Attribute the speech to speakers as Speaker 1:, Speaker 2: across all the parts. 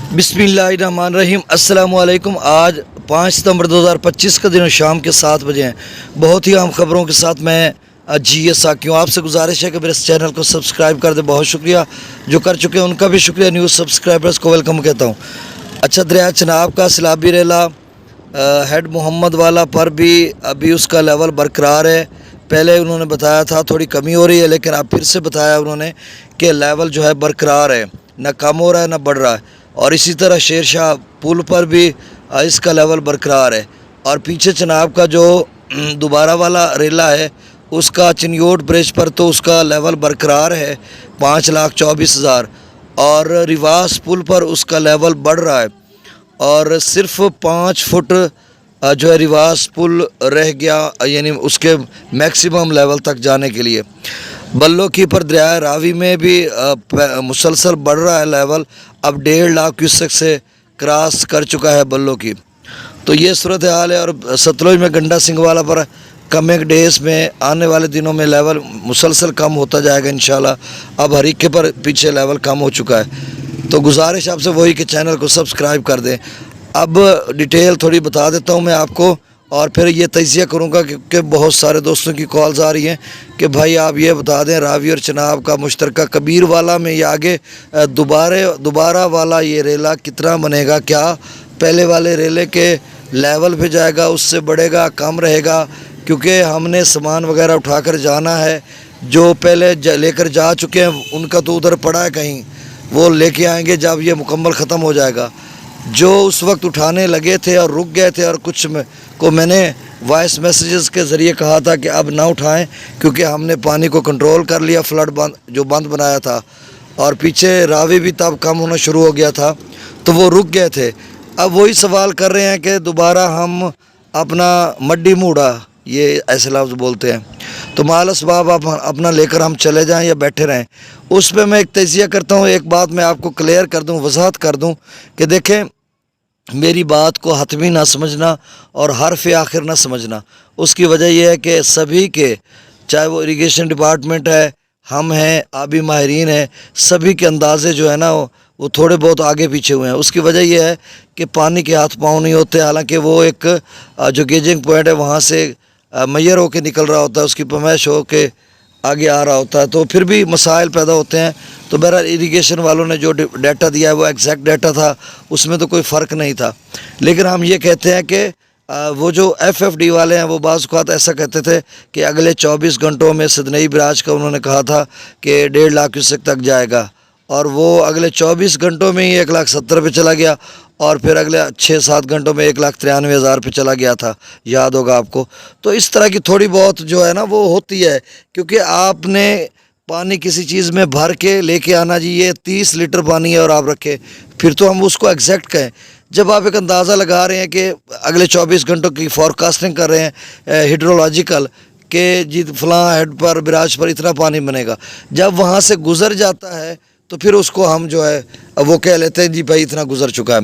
Speaker 1: बिस्मिल्लाहिर्रहमानिर्रहीम। अस्सलाम वालेकुम। आज 5 सितंबर 2025 का दिन शाम के 7 बजे हैं। बहुत ही अहम खबरों के साथ मैं GS साकी हूँ। आपसे गुजारिश है कि मेरे इस चैनल को सब्सक्राइब कर दें। बहुत शुक्रिया, जो कर चुके हैं उनका भी शुक्रिया। न्यूज़ सब्सक्राइबर्स को वेलकम कहता हूँ। अच्छा, दरिया चनाब का सैलाबी रेला हेड मोहम्मद वाला पर भी अभी उसका लेवल बरकरार है। पहले उन्होंने बताया था थोड़ी कमी हो रही है, लेकिन अब फिर से बताया उन्होंने कि लेवल जो है बरकरार है, ना कम हो रहा है ना बढ़ रहा है। और इसी तरह शेर शाह पुल पर भी इसका लेवल बरकरार है। और पीछे चनाब का जो दोबारा वाला रेला है उसका चिन्योट ब्रिज पर तो उसका लेवल बरकरार है 5,24,000। और रिवास पुल पर उसका लेवल बढ़ रहा है और सिर्फ 5 फुट जो है रिवास पुल रह गया, यानी उसके मैक्सिमम लेवल तक जाने के लिए। बल्लो की पर दरिया रावी में भी मुसलसल बढ़ रहा है लेवल। अब 1.5 लाख क्यूसेक से क्रॉस कर चुका है बल्लो की। तो ये सूरत हाल है। और सतलुज में गंडा सिंघवाला पर कमिंग डेज में आने वाले दिनों में लेवल मुसलसल कम होता जाएगा इंशाल्लाह। अब हरीके पर पीछे लेवल कम हो चुका है। तो गुजारिश आपसे वही कि चैनल को सब्सक्राइब कर दें। अब डिटेल थोड़ी बता देता हूँ मैं आपको, और फिर ये तजिया करूँगा क्योंकि बहुत सारे दोस्तों की कॉल्स आ रही हैं कि भाई आप ये बता दें रावी और चनाब का मुश्तरका कबीर वाला में ये आगे दोबारा वाला ये रेला कितना बनेगा, क्या पहले वाले रेले के लेवल पे जाएगा, उससे बढ़ेगा, कम रहेगा? क्योंकि हमने सामान वगैरह उठाकर जाना है। जो पहले लेकर जा चुके हैं उनका तो उधर पड़ा है कहीं, वो लेके आएंगे जब ये मुकम्मल ख़त्म हो जाएगा। जो उस वक्त उठाने लगे थे और रुक गए थे, और कुछ को मैंने वॉइस मैसेजेस के ज़रिए कहा था कि अब ना उठाएं क्योंकि हमने पानी को कंट्रोल कर लिया, फ्लड बंद बनाया था। और पीछे रावी भी तब कम होना शुरू हो गया था तो वो रुक गए थे। अब वही सवाल कर रहे हैं कि दोबारा हम अपना मड्डी मूड़ा, ये ऐसे लफ्ज़ बोलते हैं, तो माल असबाब आप अपना लेकर हम चले जाएं या बैठे रहें। उस पर मैं एक तजिया करता हूँ। एक बात मैं आपको क्लियर कर दूँ, वजाहत कर दूँ कि देखें, मेरी बात को हतमी ना समझना और हरफ आखिर ना समझना। उसकी वजह यह है कि सभी के, चाहे वो इरिगेशन डिपार्टमेंट है, हम हैं, आबी माहिरीन हैं, सभी के अंदाज़े जो है ना वो थोड़े बहुत आगे पीछे हुए हैं। उसकी वजह यह है कि पानी के हाथ पाँव नहीं होते। हालांकि वो एक जो गेजिंग पॉइंट है वहाँ से मैयर होके निकल रहा होता है, उसकी पमैश हो के आगे आ रहा होता है, तो फिर भी मसाइल पैदा होते हैं। तो बहरहाल इरिगेशन वालों ने जो डाटा दिया है वो एग्जैक्ट डाटा था, उसमें तो कोई फ़र्क नहीं था। लेकिन हम ये कहते हैं कि वो जो FFD वाले हैं वो बाज़ औक़ात ऐसा कहते थे कि अगले 24 घंटों में सदनई बराज का उन्होंने कहा था कि 1.5 लाख क्यूसेक तक जाएगा, और वो अगले 24 घंटों में ही 1,70,000 पे चला गया, और फिर अगले 6-7 घंटों में 1,93,000 पे चला गया था, याद होगा आपको। तो इस तरह की थोड़ी बहुत जो है ना वो होती है, क्योंकि आपने पानी किसी चीज़ में भर के लेके आना जी, ये 30 लीटर पानी है और आप रखें, फिर तो हम उसको एग्जैक्ट कहें। जब आप एक अंदाज़ा लगा रहे हैं कि अगले 24 घंटों की फोरकास्टिंग कर रहे हैं हिड्रोलॉजिकल कि जी फ़लाँ हेड पर बिराज पर इतना पानी बनेगा, जब वहाँ से गुज़र जाता है तो फिर उसको हम जो है वो कह लेते हैं जी भाई इतना गुज़र चुका है।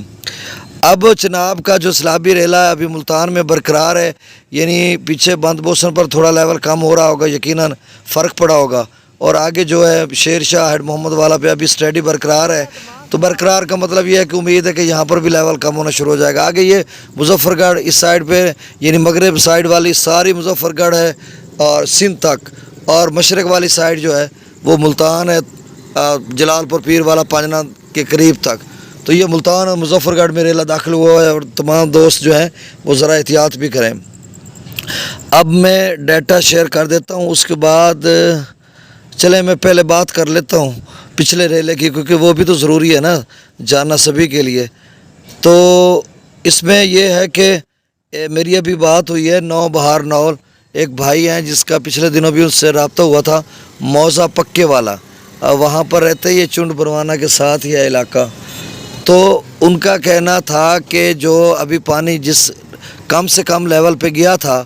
Speaker 1: अब चनाब का जो सैलाबी रेला है अभी मुल्तान में बरकरार है, यानी पीछे बंद बोसन पर थोड़ा लेवल कम हो रहा होगा, यकीनन फ़र्क पड़ा होगा। और आगे जो है शेर शाह हेड मोहम्मद वाला पे अभी स्टडी बरकरार है। तो बरकरार का मतलब ये है कि उम्मीद है कि यहाँ पर भी लेवल कम होना शुरू हो जाएगा। आगे ये मुजफ्फरगढ़ इस साइड पे, यानी मगरब साइड वाली सारी मुजफ्फरगढ़ है और सिंध तक, और मशरक़ वाली साइड जो है वो मुल्तान है, जलालपुर पीर वाला पांजना के करीब तक। तो ये मुल्तान और मुजफ्फरगढ़ में रेला दाखिल हुआ है, और तमाम दोस्त जो हैं वो ज़रा एहतियात भी करें। अब मैं डाटा शेयर कर देता हूँ, उसके बाद चले मैं पहले बात कर लेता हूँ पिछले रेले की, क्योंकि वो भी तो ज़रूरी है ना जानना सभी के लिए। तो इसमें यह है कि मेरी अभी बात हुई है नौ बहार नौल, एक भाई हैं जिसका पिछले दिनों भी उससे रब्ता हुआ था, मौज़ा पक्के वाला, वहाँ पर रहते ही ये चुंड बरवाना के साथ ही है इलाका। तो उनका कहना था कि जो अभी पानी जिस कम से कम लेवल पे गया था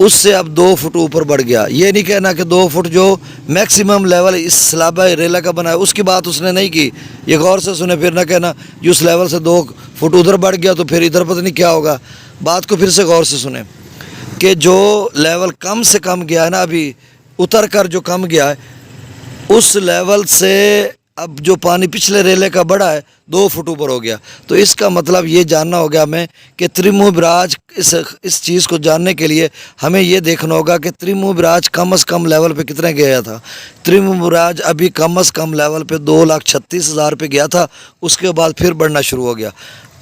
Speaker 1: उससे अब 2 फुट ऊपर बढ़ गया। ये नहीं कहना कि 2 फुट जो मैक्सिमम लेवल इस सैलाबा रेला का बना है उसकी बात उसने नहीं की। ये गौर से सुने, फिर ना कहना कि उस लेवल से 2 फुट उधर बढ़ गया तो फिर इधर पता नहीं क्या होगा। बात को फिर से गौर से सुने कि जो लेवल कम से कम गया है ना, अभी उतर कर जो कम गया है, उस लेवल से اب جو پانی پچھلے ریلے کا بڑا ہے 2 فٹ اوپر ہو گیا. تو اس کا مطلب یہ جاننا ہوگا ہمیں کہ ترمو براج اس چیز کو جاننے کے لیے ہمیں یہ دیکھنا ہوگا کہ ترمو براج کم از کم لیول پہ کتنے گیا تھا. ترمو براج ابھی کم از کم لیول پہ 2,36,000 پہ گیا تھا. اس کے بعد پھر بڑھنا شروع ہو گیا.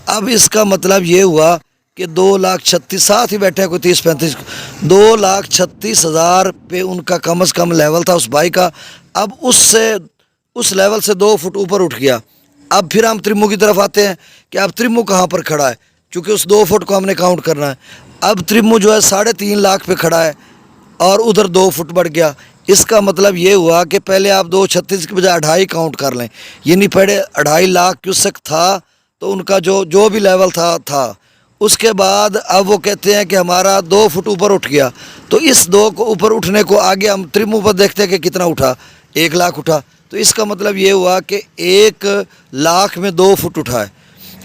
Speaker 1: اب اس کا مطلب یہ ہوا کہ 2,36,000 ساتھ ہی بیٹھے کوئی 30-35 2,36,000 پہ ان کا کم از کم لیول تھا اس بھائی کا. اب اس لیول سے 2 فٹ اوپر اٹھ گیا. اب پھر ہم ترمو کی طرف آتے ہیں کہ اب ترمو کہاں پر کھڑا ہے، چونکہ اس 2 فٹ کو ہم نے کاؤنٹ کرنا ہے. اب ترمو جو ہے 3.5 لاکھ پہ کھڑا ہے اور ادھر 2 فٹ بڑھ گیا. اس کا مطلب یہ ہوا کہ پہلے آپ 2.36 کی بجائے 2.5 کاؤنٹ کر لیں، یعنی پہلے 2.5 لاکھ کیوسک تھا تو ان کا جو بھی لیول تھا. اس کے بعد اب وہ کہتے ہیں کہ ہمارا 2 فٹ اوپر اٹھ گیا. تو اس 2 کو اوپر اٹھنے کو آگے ہم ترمو پر دیکھتے ہیں کہ کتنا اٹھا، 1 لاکھ اٹھا. تو اس کا مطلب یہ ہوا کہ 1 لاکھ میں 2 فٹ اٹھا ہے.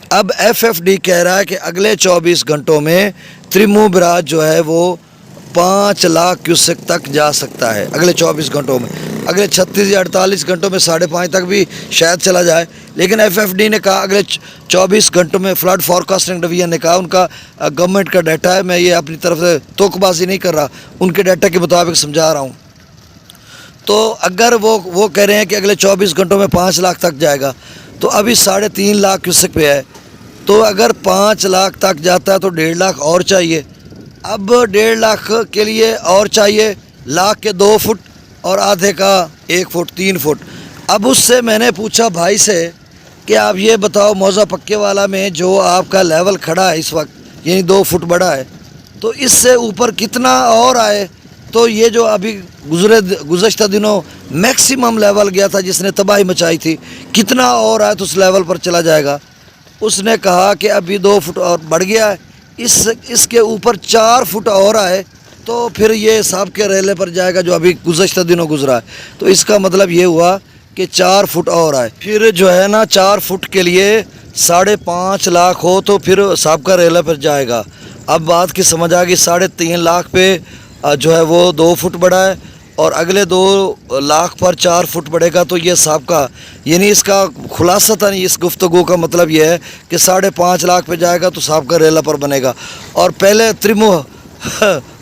Speaker 1: اب FFD کہہ رہا ہے کہ اگلے 24 گھنٹوں میں ترمو براج جو ہے وہ 5 لاکھ کیوسک تک جا سکتا ہے. اگلے 24 گھنٹوں میں، اگلے 36 یا 48 گھنٹوں میں 5.5 تک بھی شاید چلا جائے. لیکن FFD نے کہا اگلے 24 گھنٹوں میں، فلڈ فورکاسٹنگ ڈویژن نے کہا، ان کا گورنمنٹ کا ڈیٹا ہے، میں یہ اپنی طرف سے توک بازی نہیں کر رہا، ان کے ڈیٹا کے مطابق سمجھا رہا ہوں. تو اگر وہ کہہ رہے ہیں کہ اگلے 24 گھنٹوں میں 5 لاکھ تک جائے گا تو ابھی 3.5 لاکھ کیوسک پہ ہے. تو اگر 5 لاکھ تک جاتا ہے تو 1.5 لاکھ اور چاہیے. اب 1.5 لاکھ کے لیے اور چاہیے لاکھ کے 2 فٹ اور آدھے کا 1 فٹ 3 فٹ. اب اس سے میں نے پوچھا بھائی سے کہ آپ یہ بتاؤ موزہ پکے والا میں جو آپ کا لیول کھڑا ہے اس وقت، یعنی 2 فٹ بڑا ہے، تو اس سے اوپر کتنا اور آئے. تو یہ جو ابھی گزشتہ دنوں میکسیمم لیول گیا تھا جس نے تباہی مچائی تھی، کتنا اور آئے تو اس لیول پر چلا جائے گا. اس نے کہا کہ ابھی 2 فٹ اور بڑھ گیا ہے، اس کے اوپر 4 فٹ اور آئے تو پھر یہ ساب کے ریلے پر جائے گا جو ابھی گزشتہ دنوں گزرا ہے. تو اس کا مطلب یہ ہوا کہ 4 فٹ اور آئے، پھر جو ہے نا 4 فٹ کے لیے 5.5 لاکھ ہو تو پھر سابقہ ریلے پر جائے گا. اب بات کی سمجھ آ گئی. 3.5 لاکھ پہ جو ہے وہ 2 فٹ بڑا ہے اور اگلے 2 لاکھ پر 4 فٹ بڑھے گا. تو یہ سابقہ، یعنی اس کا خلاصہ تھا، نہیں، اس گفتگو کا مطلب یہ ہے کہ 5.5 لاکھ پہ جائے گا تو سابقہ ریلا پر بنے گا. اور پہلے ترمو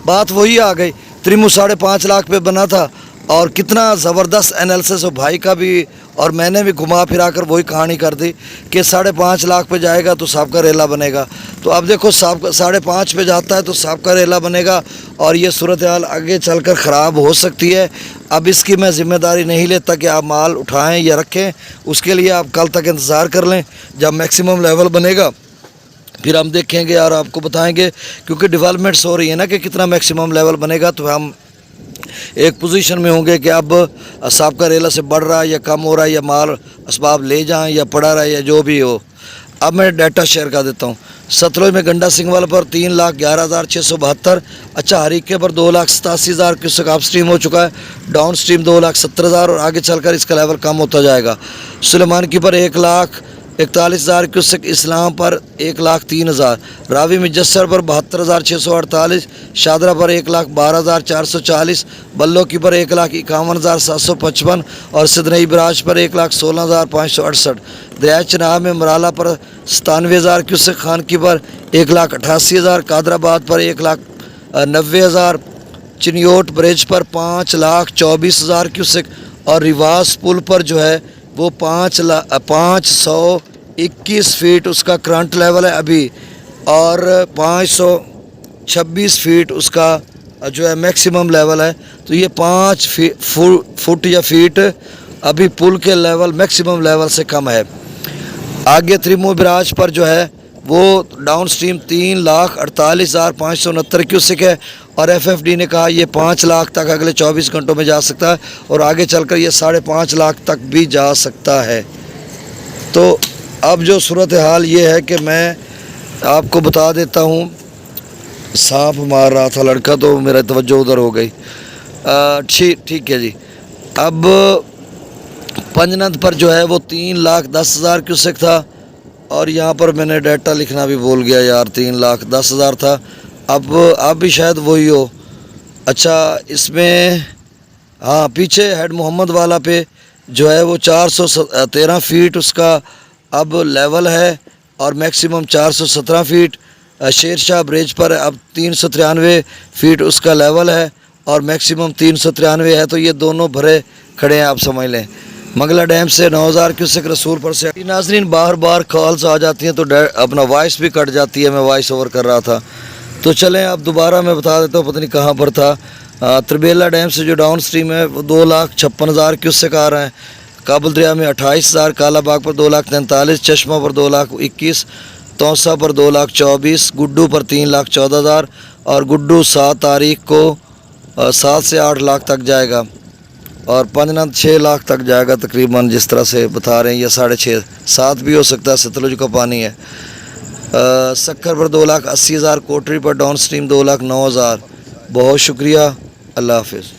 Speaker 1: بات وہی آ گئی، ترمو 5.5 لاکھ پہ بنا تھا اور کتنا زبردست انالیسس ہو بھائی کا بھی، اور میں نے بھی گھما پھرا کر وہی کہانی کر دی کہ 5.5 لاکھ پہ جائے گا تو سابقہ ریلا بنے گا. تو اب دیکھو 5.5 پہ جاتا ہے تو سابقہ ریلا بنے گا اور یہ صورتحال آگے چل کر خراب ہو سکتی ہے. اب اس کی میں ذمہ داری نہیں لیتا کہ آپ مال اٹھائیں یا رکھیں، اس کے لیے آپ کل تک انتظار کر لیں. جب میکسیمم لیول بنے گا پھر ہم دیکھیں گے اور آپ کو بتائیں گے، کیونکہ ڈیولپمنٹس ہو رہی ہے نا کہ کتنا میکسیمم لیول بنے گا تو ہم ایک پوزیشن میں ہوں گے کہ اب سابقہ ریلا سے بڑھ رہا ہے یا کم ہو رہا ہے یا مال اسباب لے جائیں یا پڑا رہا ہے یا جو بھی ہو. اب میں ڈیٹا شیئر کر دیتا ہوں. ستلج میں گنڈا سنگھ پر 3,11,672. اچھا، ہریکے پر 2,87,000 کیوسک اپ اسٹریم ہو چکا ہے، ڈاؤن اسٹریم 2,70,000 اور آگے چل کر اس کا لیول کم ہوتا جائے گا. سلیمان کی پر 1,41,000 کیوسک، اسلام پر 1,03,000، راوی مجسر پر 72,648، شادرہ پر 1,12,440، بلو کی پر 1,51,755 اور سدنئی براج پر 1,16,568. دریائے چناب میں مرالہ پر 97,000 کیوسک، خان کی پر 1,88,000، قادر آباد پر 1,90,000، چنیوٹ برج پر 5,24,000 کیوسک اور ریواس پل پر جو ہے وہ 521 فیٹ اس کا کرنٹ لیول ہے ابھی، اور 526 فیٹ اس کا جو ہے میکسیمم لیول ہے. تو یہ 5 فٹ یا فیٹ ابھی پل کے لیول میکسیمم لیول سے کم ہے. آگے ترمو براج پر جو ہے وہ ڈاؤن سٹریم 3,48,569 کیوسک ہے اور FFD نے کہا یہ 5 لاکھ تک اگلے 24 گھنٹوں میں جا سکتا ہے اور آگے چل کر یہ 5.5 لاکھ تک بھی جا سکتا ہے. تو اب جو صورتحال یہ ہے کہ میں آپ کو بتا دیتا ہوں. سانپ مار رہا تھا لڑکا تو میرا توجہ ادھر ہو گئی. ٹھیک ہے جی. اب پنجنت پر جو ہے وہ 3,10,000 کیوسک تھا اور یہاں پر میں نے ڈیٹا لکھنا بھی بھول گیا یار، 3,10,000 تھا. اب بھی شاید وہی ہو. اچھا، اس میں ہاں پیچھے ہیڈ محمد والا پہ جو ہے وہ 413 فیٹ اس کا اب لیول ہے اور میکسیمم 417 فیٹ. شیر شاہ برج پر اب 393 فیٹ اس کا لیول ہے اور میکسیمم 393 ہے. تو یہ دونوں بھرے کھڑے ہیں, آپ سمجھ لیں. منگلا ڈیم سے 9000 کیوسک رسول پر سے. ناظرین بار بار کالز آ جاتی ہیں تو اپنا وائس بھی کٹ جاتی ہے, میں وائس اوور کر رہا تھا. تو چلیں اب دوبارہ میں بتا دیتا ہوں, پتہ نہیں کہاں پر تھا. تربیلا ڈیم سے جو ڈاؤن سٹریم ہے وہ 2,56,000 کیوسک آ رہا ہے. کابل دریا میں 28,000, کالا باغ پر 2,43,000, چشمہ پر 2,21,000, توسا پر 2,24,000, گڈو پر 3,14,000 اور گڈو 7 تاریخ کو 7 سے 8 لاکھ تک جائے گا اور پنجنت 6 لاکھ تک جائے گا تقریباً, جس طرح سے بتا رہے ہیں. یا 6.5 7 بھی ہو سکتا ہے, ستلج کا پانی ہے. سکھر پر 2,80,000, کوٹری پر ڈاؤن سٹریم 2,09,000. بہت شکریہ, اللہ حافظ.